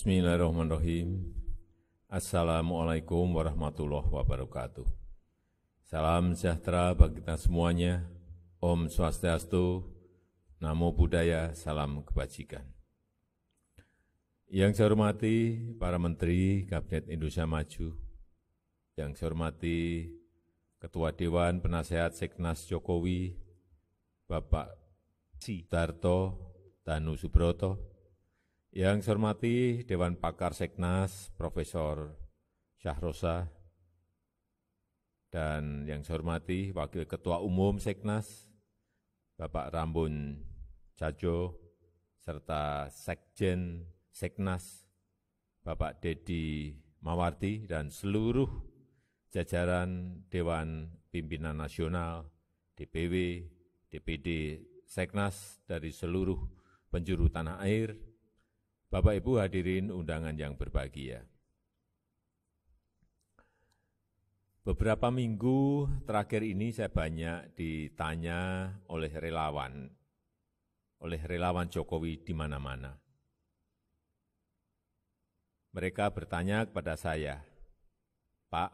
Bismillahirrahmanirrahim. Assalamualaikum warahmatullahi wabarakatuh. Salam sejahtera bagi kita semuanya. Om Swastiastu, Namo Buddhaya, salam kebajikan. Yang saya hormati para Menteri Kabinet Indonesia Maju, yang saya hormati Ketua Dewan Penasehat Seknas Jokowi, Bapak Sidarto Danu Subroto, yang saya hormati Dewan Pakar Seknas, Profesor Syahrosa, dan yang saya hormati Wakil Ketua Umum Seknas, Bapak Rambun Cajo, serta Sekjen Seknas, Bapak Dedi Mawardi, dan seluruh jajaran Dewan Pimpinan Nasional, DPW, DPD Seknas dari seluruh penjuru tanah air, Bapak Ibu hadirin undangan yang berbahagia. Beberapa minggu terakhir ini saya banyak ditanya oleh relawan Jokowi di mana-mana. Mereka bertanya kepada saya, Pak,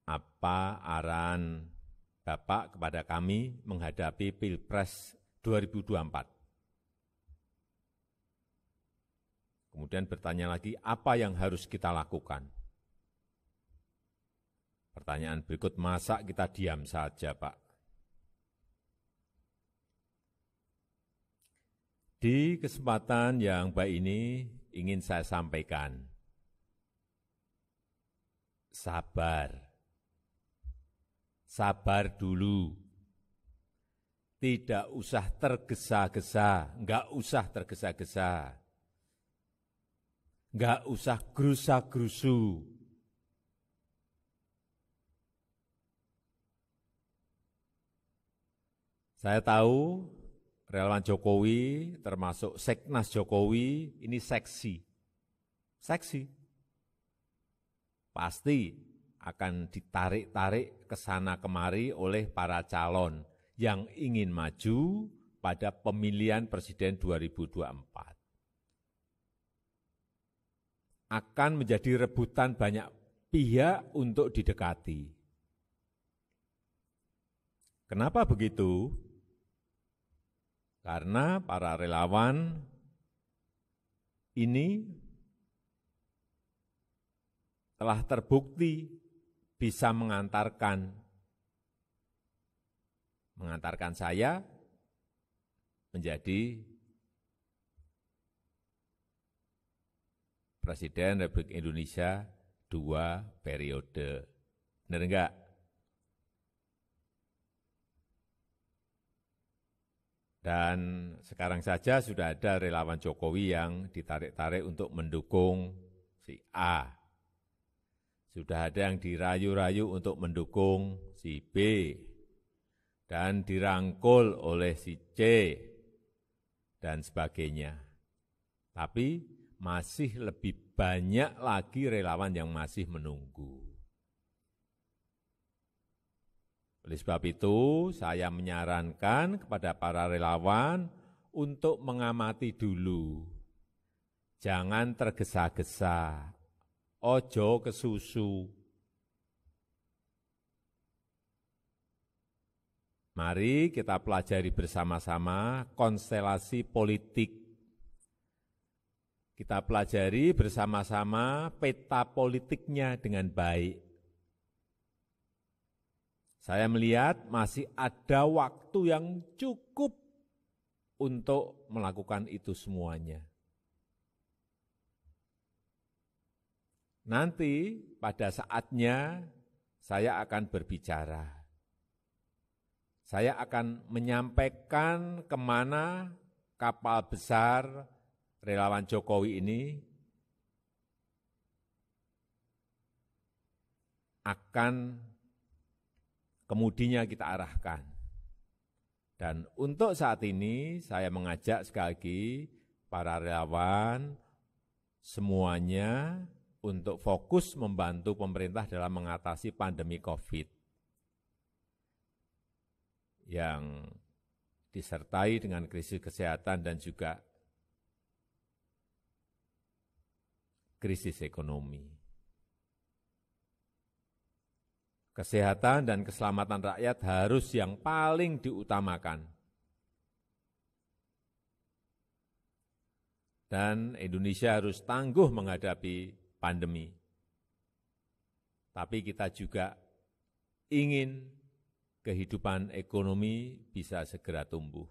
apa arahan Bapak kepada kami menghadapi Pilpres 2024? Kemudian bertanya lagi, apa yang harus kita lakukan? Pertanyaan berikut, masa kita diam saja, Pak? Di kesempatan yang baik ini ingin saya sampaikan, sabar dulu, tidak usah tergesa-gesa, enggak usah tergesa-gesa. Enggak usah gerusa-gerusu. Saya tahu relawan Jokowi, termasuk Seknas Jokowi, ini seksi. Pasti akan ditarik-tarik ke sana kemari oleh para calon yang ingin maju pada pemilihan presiden 2024. Akan menjadi rebutan banyak pihak untuk didekati. Kenapa begitu? Karena para relawan ini telah terbukti bisa mengantarkan saya menjadi Presiden Republik Indonesia 2 periode. Benar enggak? Dan sekarang saja sudah ada relawan Jokowi yang ditarik-tarik untuk mendukung si A. Sudah ada yang dirayu-rayu untuk mendukung si B. Dan dirangkul oleh si C. Dan sebagainya. Tapi masih lebih banyak lagi relawan yang masih menunggu. Oleh sebab itu, saya menyarankan kepada para relawan untuk mengamati dulu. Jangan tergesa-gesa, ojo kesusu. Mari kita pelajari bersama-sama konstelasi politik. Kita pelajari bersama-sama peta politiknya dengan baik. Saya melihat masih ada waktu yang cukup untuk melakukan itu semuanya. Nanti pada saatnya saya akan berbicara. Saya akan menyampaikan kemana kapal besar relawan Jokowi ini akan kemudinya kita arahkan. Dan untuk saat ini saya mengajak sekali lagi para relawan semuanya untuk fokus membantu pemerintah dalam mengatasi pandemi COVID yang disertai dengan krisis kesehatan dan juga krisis ekonomi. Kesehatan dan keselamatan rakyat harus yang paling diutamakan. Dan Indonesia harus tangguh menghadapi pandemi. Tapi kita juga ingin kehidupan ekonomi bisa segera tumbuh.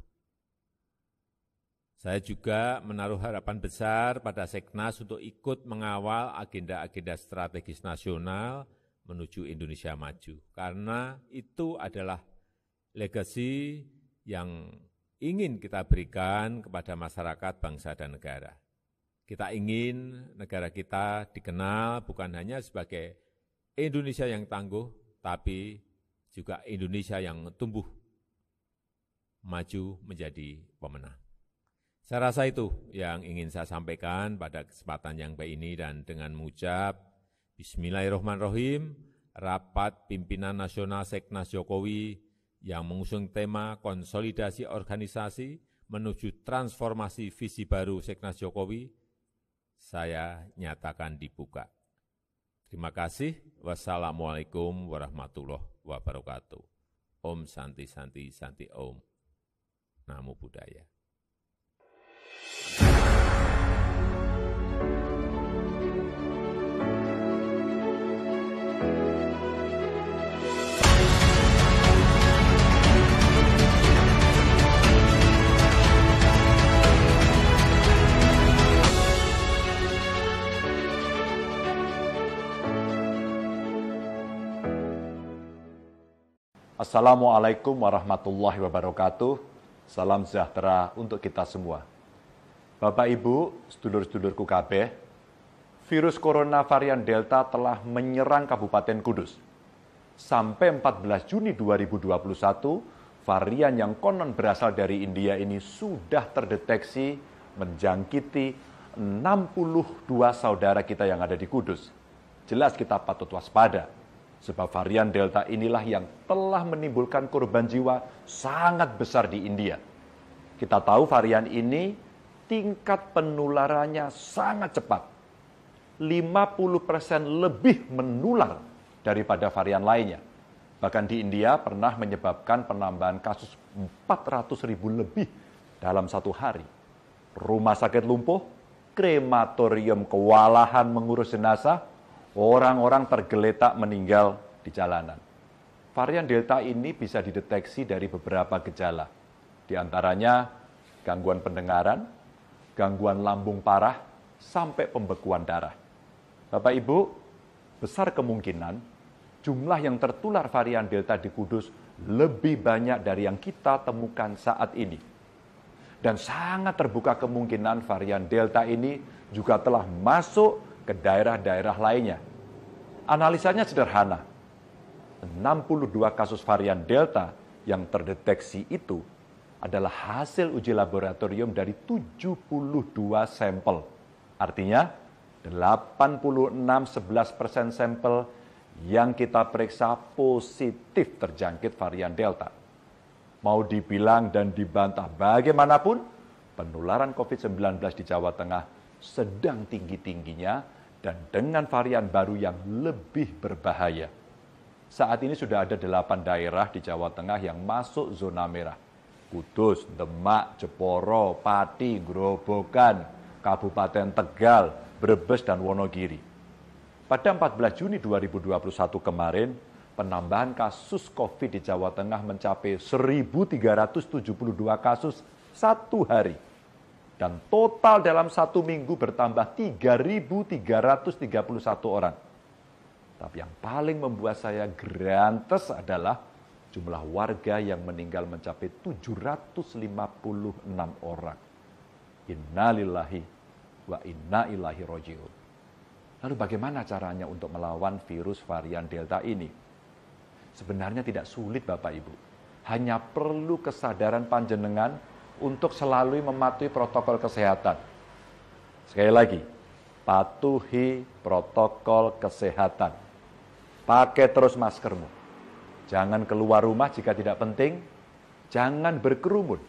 Saya juga menaruh harapan besar pada Seknas untuk ikut mengawal agenda-agenda strategis nasional menuju Indonesia maju. Karena itu adalah legasi yang ingin kita berikan kepada masyarakat, bangsa, dan negara. Kita ingin negara kita dikenal bukan hanya sebagai Indonesia yang tangguh, tapi juga Indonesia yang tumbuh, maju menjadi pemenang. Saya rasa itu yang ingin saya sampaikan pada kesempatan yang baik ini, dan dengan mengucap Bismillahirrahmanirrahim, rapat pimpinan nasional Seknas Jokowi yang mengusung tema konsolidasi organisasi menuju transformasi visi baru Seknas Jokowi, saya nyatakan dibuka. Terima kasih. Wassalamualaikum warahmatullahi wabarakatuh. Om Santi Santi Santi Om. Namo Buddhaya. Assalamualaikum warahmatullahi wabarakatuh. Salam sejahtera untuk kita semua. Bapak Ibu, sedulur-sedulurku kabeh, virus corona varian Delta telah menyerang Kabupaten Kudus. Sampai 14 Juni 2021, varian yang konon berasal dari India ini sudah terdeteksi menjangkiti 62 saudara kita yang ada di Kudus. Jelas kita patut waspada. Sebab varian Delta inilah yang telah menimbulkan korban jiwa sangat besar di India. Kita tahu varian ini tingkat penularannya sangat cepat. 50% lebih menular daripada varian lainnya. Bahkan di India pernah menyebabkan penambahan kasus 400.000 lebih dalam satu hari. Rumah sakit lumpuh, krematorium kewalahan mengurus jenazah, orang-orang tergeletak meninggal di jalanan. Varian Delta ini bisa dideteksi dari beberapa gejala. Di antaranya gangguan pendengaran, gangguan lambung parah, sampai pembekuan darah. Bapak Ibu, besar kemungkinan jumlah yang tertular varian Delta di Kudus lebih banyak dari yang kita temukan saat ini. Dan sangat terbuka kemungkinan varian Delta ini juga telah masuk ke daerah-daerah lainnya. Analisanya sederhana. 62 kasus varian Delta yang terdeteksi itu adalah hasil uji laboratorium dari 72 sampel. Artinya, 86,11% sampel yang kita periksa positif terjangkit varian Delta. Mau dibilang dan dibantah bagaimanapun, penularan COVID-19 di Jawa Tengah sedang tinggi-tingginya, dan dengan varian baru yang lebih berbahaya. Saat ini sudah ada 8 daerah di Jawa Tengah yang masuk zona merah. Kudus, Demak, Jeporo, Pati, Grobogan, Kabupaten Tegal, Brebes, dan Wonogiri. Pada 14 Juni 2021 kemarin, penambahan kasus COVID di Jawa Tengah mencapai 1.372 kasus satu hari. Dan total dalam satu minggu bertambah 3.331 orang. Tapi yang paling membuat saya grantes adalah jumlah warga yang meninggal mencapai 756 orang. Innalillahi wa inna ilaihi raji'un. Lalu bagaimana caranya untuk melawan virus varian Delta ini? Sebenarnya tidak sulit Bapak Ibu. Hanya perlu kesadaran panjenengan untuk selalu mematuhi protokol kesehatan. Sekali lagi, patuhi protokol kesehatan. Pakai terus maskermu. Jangan keluar rumah jika tidak penting. Jangan berkerumun.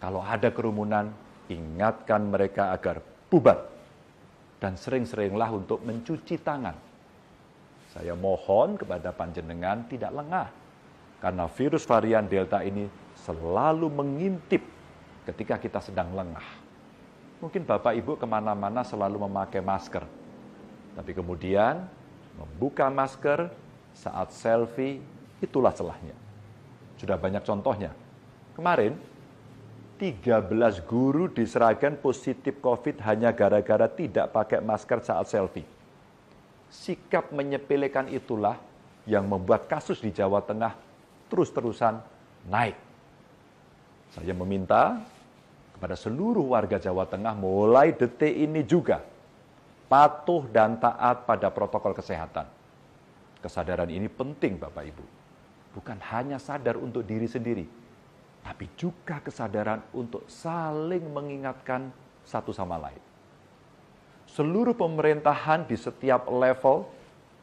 Kalau ada kerumunan, ingatkan mereka agar bubar. dan sering-seringlah untuk mencuci tangan. Saya mohon kepada panjenengan tidak lengah, karena virus varian Delta ini selalu mengintip ketika kita sedang lengah. Mungkin Bapak Ibu kemana-mana selalu memakai masker, tapi kemudian membuka masker saat selfie, itulah celahnya. Sudah banyak contohnya. Kemarin, 13 guru di Sragen positif COVID hanya gara-gara tidak pakai masker saat selfie. Sikap menyepelekan itulah yang membuat kasus di Jawa Tengah terus-terusan naik. Saya meminta kepada seluruh warga Jawa Tengah mulai detik ini juga patuh dan taat pada protokol kesehatan. Kesadaran ini penting Bapak Ibu. Bukan hanya sadar untuk diri sendiri, tapi juga kesadaran untuk saling mengingatkan satu sama lain. Seluruh pemerintahan di setiap level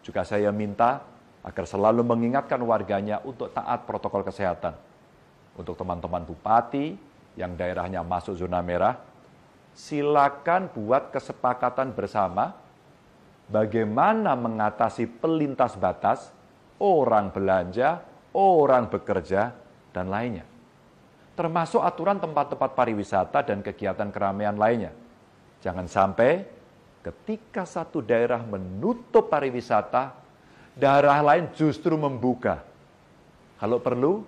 juga saya minta agar selalu mengingatkan warganya untuk taat protokol kesehatan. Untuk teman-teman bupati yang daerahnya masuk zona merah, silakan buat kesepakatan bersama bagaimana mengatasi pelintas batas, orang belanja, orang bekerja, dan lainnya. Termasuk aturan tempat-tempat pariwisata dan kegiatan keramaian lainnya. Jangan sampai ketika satu daerah menutup pariwisata, daerah lain justru membuka. Kalau perlu,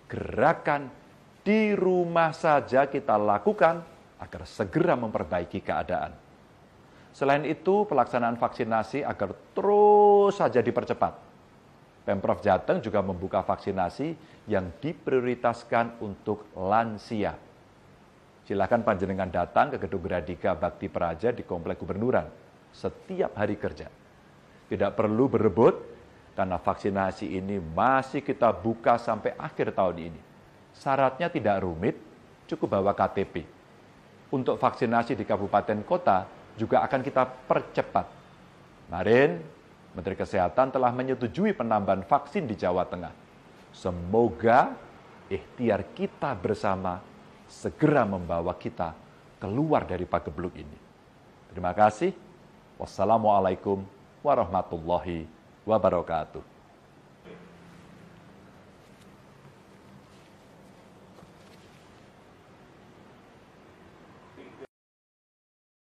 gerakan di rumah saja kita lakukan agar segera memperbaiki keadaan. Selain itu, pelaksanaan vaksinasi agar terus saja dipercepat. Pemprov Jateng juga membuka vaksinasi yang diprioritaskan untuk lansia. Silakan panjenengan datang ke Gedung Gradika Bakti Praja di Komplek Gubernuran setiap hari kerja. Tidak perlu berebut, karena vaksinasi ini masih kita buka sampai akhir tahun ini. Syaratnya tidak rumit, cukup bawa KTP. Untuk vaksinasi di kabupaten kota juga akan kita percepat. Kemarin, Menteri Kesehatan telah menyetujui penambahan vaksin di Jawa Tengah. Semoga ikhtiar kita bersama segera membawa kita keluar dari pagebluk ini. Terima kasih. Wassalamualaikum warahmatullahi wabarakatuh.